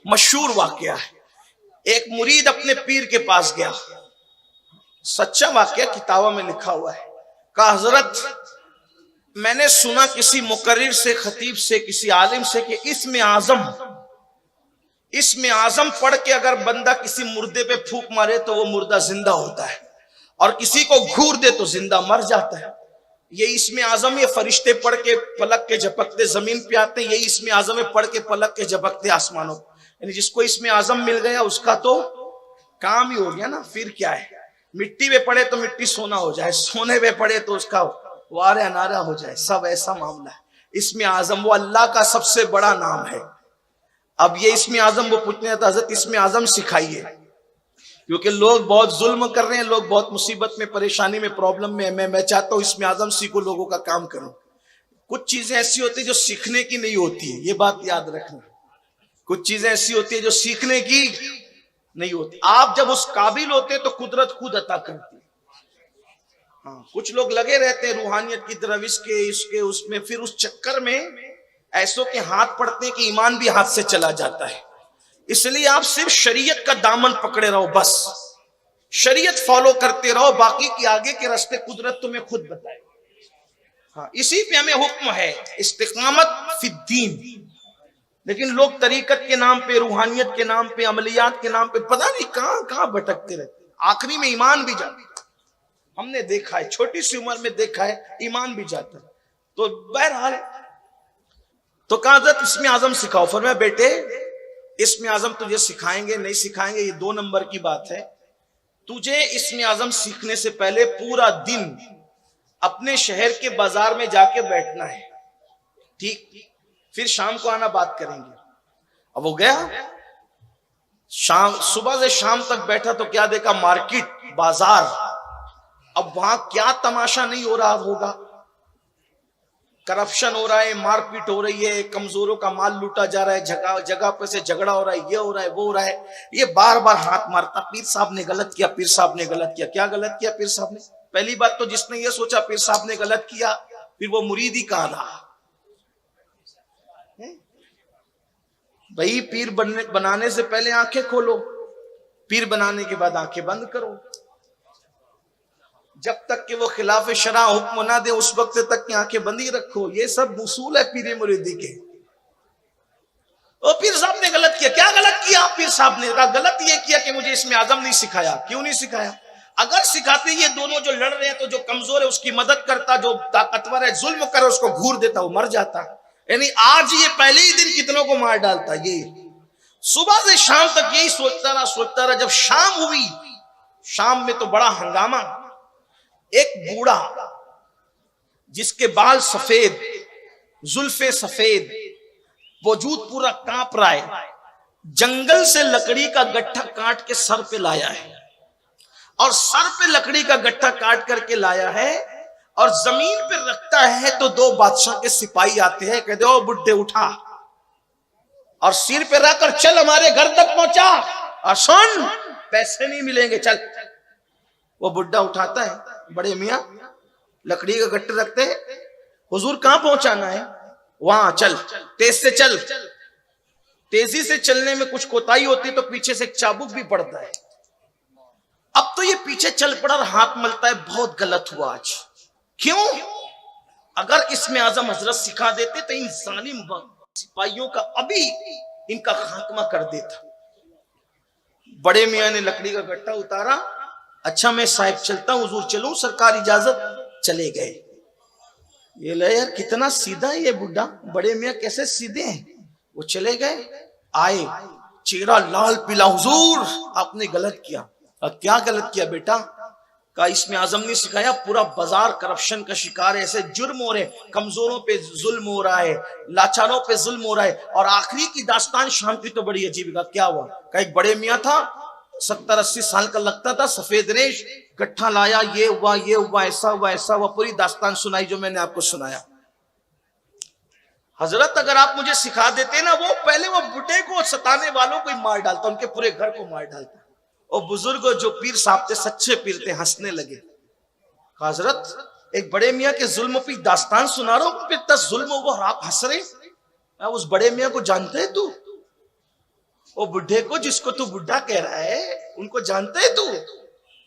مشہور واقعہ ہے. ایک مرید اپنے پیر کے پاس گیا, سچا واقعہ کتابوں میں لکھا ہوا ہے. کہا حضرت میں نے سنا کسی مقرر سے, خطیب سے, کسی عالم سے کہ اسم اعظم پڑھ کے اگر بندہ کسی مردے پہ پھونک مارے تو وہ مردہ زندہ ہوتا ہے, اور کسی کو گھور دے تو زندہ مر جاتا ہے. یہ اسم اعظم, یہ فرشتے پڑھ کے پلک کے جھپکتے زمین پہ آتے ہیں, یہی اسم اعظم پڑھ کے پلک کے جھپکتے آسمانوں. یعنی جس کو اسم اعظم مل گیا اس کا تو کام ہی ہو گیا نا. پھر کیا ہے, مٹی پہ پڑے تو مٹی سونا ہو جائے, سونے پہ پڑے تو اس کا وارے انارا ہو جائے, سب ایسا معاملہ ہے. اسم اعظم وہ اللہ کا سب سے بڑا نام ہے. اب یہ اسم اعظم وہ پوچھنے تھا حضرت اسم اعظم سکھائیے, کیونکہ لوگ بہت ظلم کر رہے ہیں, لوگ بہت مصیبت میں, پریشانی میں, پرابلم میں. میں چاہتا ہوں اسم اعظم سیکھو, لوگوں کا کام کروں. کچھ چیزیں ایسی ہوتی ہیں جو سیکھنے کی نہیں ہوتی ہے, یہ بات یاد رکھنا. کچھ چیزیں ایسی ہوتی ہیں جو سیکھنے کی نہیں ہوتی. آپ جب اس قابل ہوتے ہیں تو قدرت خود عطا کرتی ہے. ہاں, کچھ لوگ لگے رہتے ہیں روحانیت کی طرف, اس میں, پھر اس چکر میں ایسوں کے ہاتھ پڑتے ہیں کہ ایمان بھی ہاتھ سے چلا جاتا ہے. اس لیے آپ صرف شریعت کا دامن پکڑے رہو, بس شریعت فالو کرتے رہو, باقی کی آگے کے راستے قدرت تمہیں خود بتائے. ہاں, اسی پہ ہمیں حکم ہے استقامت فی الدین. لیکن لوگ طریقت کے نام پہ, روحانیت کے نام پہ, عملیات کے نام پہ پتہ نہیں کہاں کہاں بھٹکتے رہتے, آخری میں ایمان بھی جاتا. ہم نے دیکھا ہے, چھوٹی سی عمر میں دیکھا ہے, ایمان بھی جاتا. تو بہرحال تو کہا حضرت اسم اعظم سکھاؤ. فرمایا بیٹے اسم اعظم تجھے سکھائیں گے نہیں سکھائیں گے یہ 2 نمبر کی بات ہے. تجھے اسم اعظم سیکھنے سے پہلے پورا دن اپنے شہر کے بازار میں جا کے بیٹھنا ہے, ٹھیک, پھر شام کو آنا بات کریں گے. اب وہ گیا, صبح سے شام تک بیٹھا تو کیا دیکھا, مارکیٹ, بازار. اب وہاں کیا تماشا نہیں ہو رہا ہوگا, کرپشن ہو رہا ہے, مار پیٹ ہو رہی ہے, کمزوروں کا مال لوٹا جا رہا ہے, جگہ پہ سے جھگڑا ہو رہا ہے, یہ ہو رہا ہے, وہ ہو رہا ہے. یہ بار بار ہاتھ مارتا, پیر صاحب نے غلط کیا, پیر صاحب نے غلط کیا. کیا غلط کیا پیر صاحب نے؟ پہلی بات تو جس نے یہ سوچا پیر صاحب نے غلط کیا, پھر وہ مرید ہی کہاں رہا. بھائی پیر بنانے سے پہلے آنکھیں کھولو, پیر بنانے کے بعد آنکھیں بند کرو. جب تک کہ وہ خلاف شرع حکم نہ دے اس وقت تک کی آنکھیں بندی رکھو. یہ سب اصول ہے پیر مریدی کے. پیر صاحب نے غلط کیا. کیا غلط کیا پیر صاحب نے؟ غلط یہ کیا کہ مجھے اسم اعظم نہیں سکھایا. کیوں نہیں سکھایا؟ اگر سکھاتے, یہ دونوں جو لڑ رہے ہیں تو جو کمزور ہے اس کی مدد کرتا, جو طاقتور ہے ظلم کرے اس کو گھور دیتا, وہ مر جاتا. یعنی آج یہ پہلے ہی دن کتنوں کو مار ڈالتا. یہ صبح سے شام تک یہی سوچتا رہا. جب شام ہوئی, شام میں تو بڑا ہنگامہ. ایک بوڑھا جس کے بال سفید, زلفیں سفید, وجود پورا کانپ رہا ہے, جنگل سے لکڑی کا گٹھا کاٹ کے سر پہ لایا ہے, اور سر پہ لکڑی کا گٹھا کاٹ کر کے لایا ہے, اور زمین پہ رکھتا ہے تو 2 بادشاہ کے سپاہی آتے ہیں, کہتے او بڈھے اٹھا, اور سر پہ رکھ کر چل ہمارے گھر تک پہنچا, اور سن پیسے نہیں ملیں گے, چل. وہ بڈھا اٹھاتا ہے, بڑے میاں لکڑی کا گٹھا رکھتے ہیں, حضور کہاں پہنچانا ہے؟ وہاں چل, تیز سے چل. تیزی سے چلنے میں کچھ کوتاہی ہوتی تو پیچھے سے ایک چابک بھی پڑتا ہے. اب تو یہ پیچھے چل پڑا اور ہاتھ ملتا ہے, بہت غلط ہوا آج. کیوں؟ اگر اسم اعظم حضرت سکھا دیتے تو ان ظالم سپاہیوں کا ابھی ان کا خاتمہ کر دیتا. بڑے میاں نے لکڑی کا گٹھا اتارا, اچھا میں صاحب چلتا ہوں, حضور چلوں, سرکار اجازت. چلے گئے. یہ لے یار کتنا سیدھا ہے یہ بڈھا, بڑے میاں کیسے سیدھے ہیں. وہ چلے گئے, آئے, چہرہ لال پیلا, حضور آپ نے غلط کیا. کیا غلط کیا بیٹا؟ کہا اسم اعظم نہیں سکھایا, پورا بازار کرپشن کا شکار ہے, ایسے جرم ہو رہے, کمزوروں پہ ظلم ہو رہا ہے, لاچاروں پہ ظلم ہو رہا ہے. اور آخری کی داستان شام کی تو بڑی عجیب. کا کیا ہوا؟ کہ ایک بڑے میاں تھا, 70-80 سال کا لگتا تھا, سفید ریش, گٹھا لایا, یہ ہوا, یہ ہوا, ایسا ہوا, ایسا ہوا, پوری داستان سنائی جو میں نے آپ کو سنایا. حضرت اگر آپ مجھے سکھا دیتے نا, وہ پہلے وہ بڈھے کو ستانے والوں کو ہی مار ڈالتا, ان کے پورے گھر کو مار ڈالتا. اور بزرگ جو پیر صاحب تھے, سچے پیر تھے, ہنسنے لگے. حضرت ایک بڑے میاں کے ظلم پہ داستان سنا رہا ہوں, پھر ظلم ہوا اور آپ ہنس رہے. اس بڑے میاں کو جانتے ہیں تو؟ وہ بڈھے کو جس کو تو بڈھا کہہ رہا ہے ان کو جانتا ہے تو؟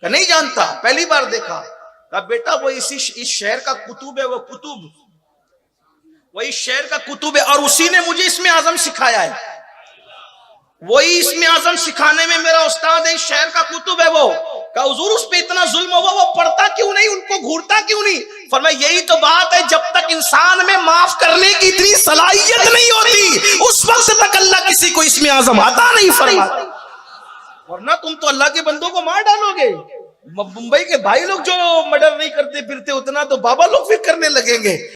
کہ نہیں جانتا، پہلی بار دیکھا۔ کہا بیٹا وہ اس شہر کا کتب ہے، وہ کتب وہی شہر کا کتب ہے، اور اسی نے مجھے اسم اعظم سکھایا ہے، وہی اسم اعظم سکھانے میں میرا استاد ہے، شہر کا کتب ہے وہ۔ کہ حضور اس پہ اتنا ظلم ہوا، وہ پڑھتا کیوں نہیں، ان کو گھورتا کیوں نہیں؟ فرمایا یہی تو بات ہے، جب تک انسان میں معاف کرنے کی اتنی صلاحیت نہیں ہوتی اس وقت تک اللہ کسی کو اسم اعظم عطا نہیں فرماتا، ورنہ تم تو اللہ کے بندوں کو مار ڈالو گے۔ ممبئی کے بھائی لوگ جو مرڈر نہیں کرتے پھرتے اتنا تو بابا لوگ بھی کرنے لگیں گے۔